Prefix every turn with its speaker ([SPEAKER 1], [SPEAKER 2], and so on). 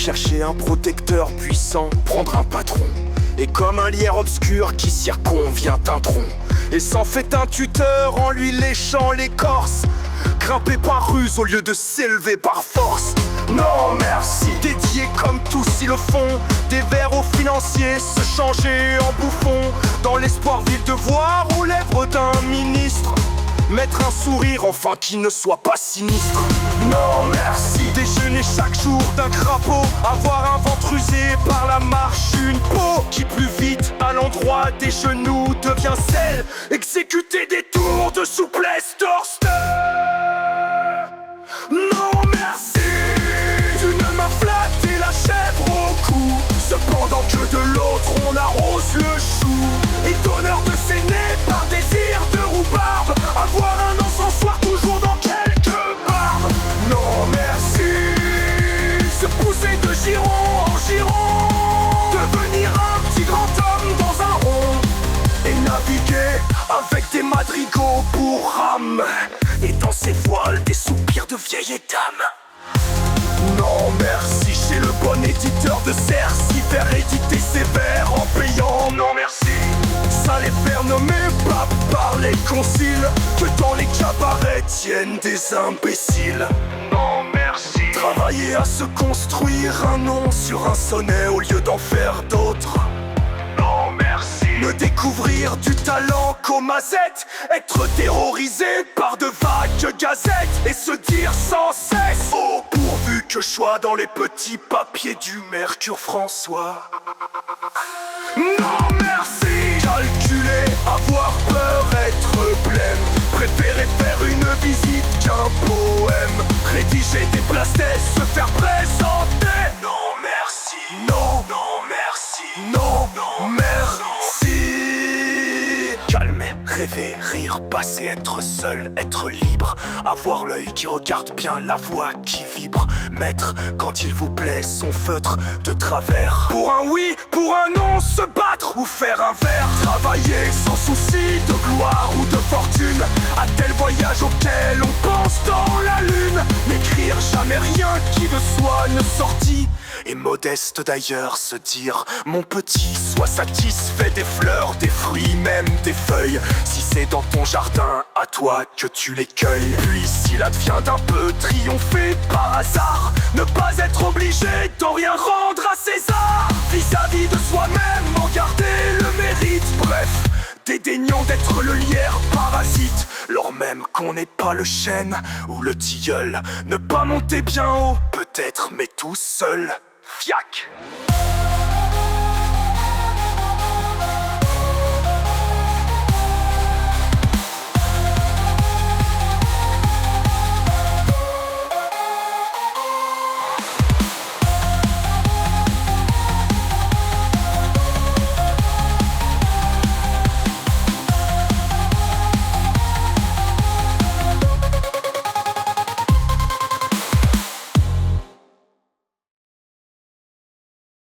[SPEAKER 1] chercher un protecteur puissant, prendre un patron. Et comme un lierre obscur qui circonvient un tronc, et s'en fait un tuteur en lui léchant l'écorce, grimper par ruse au lieu de s'élever par force. Non merci, dédié comme tous ils le font, des vers aux financiers se changer en bouffon, dans l'espoir vil de voir aux lèvres d'un ministre mettre un sourire enfin qui ne soit pas sinistre. Non merci, déjeuner chaque jour d'un crapaud, avoir un ventre usé par la marche, une peau qui plus vite à l'endroit des genoux devient sel, exécuter des tours de souplesse torse. Non merci, d'une main flatter la chèvre au cou, cependant que de l'autre on arrose le chou, et donneur de s'aîner par désir de rhubarbe, avoir un encensoir toujours dans quelque barbe. Non merci, se pousser de giron en giron, devenir un petit grand homme dans un rond, et naviguer avec des madrigaux pour âme, et dans ses voiles des soupirs de vieille dame. Non merci, chez le bon éditeur de Cercy, faire éditer ses vers en payant. Non merci, ça les faire nommer pas par les conciles, que dans les cabarets tiennent des imbéciles. Non merci, travailler à se construire un nom sur un sonnet au lieu d'en faire d'autres. Non merci, ne découvrir du talent qu'aux mazettes, être terrorisé par de vagues gazettes, et se dire sans cesse: oh pourvu que je sois dans les petits papiers du Mercure François. Non merci, calculer, avoir peur, être blême, préférer faire une visite qu'un poème, rédiger des places tests, se faire présenter. Non merci, non, non merci, non, non merci. Calmer, rêver, rire, passer, être seul, être libre, avoir l'œil qui regarde bien, la voix qui vibre, mettre, quand il vous plaît, son feutre de travers. Pour un oui, pour un non, se battre ou faire un vers. Travailler sans souci de gloire ou de fortune, à tel voyage auquel on pense dans la lune. N'écrire jamais rien qui de soi ne sortit, et modeste d'ailleurs se dire: mon petit, sois satisfait des fleurs, des fruits, même des feuilles. Si c'est dans ton jardin, à toi que tu les cueilles. Puis s'il advient d'un peu triompher par hasard, ne pas être obligé d'en rien rendre à César. Vis-à-vis de soi-même, en garder le mérite. Bref, dédaignant d'être le lierre parasite, lors même qu'on n'est pas le chêne ou le tilleul. Ne pas monter bien haut, peut-être, mais tout seul. Fiac!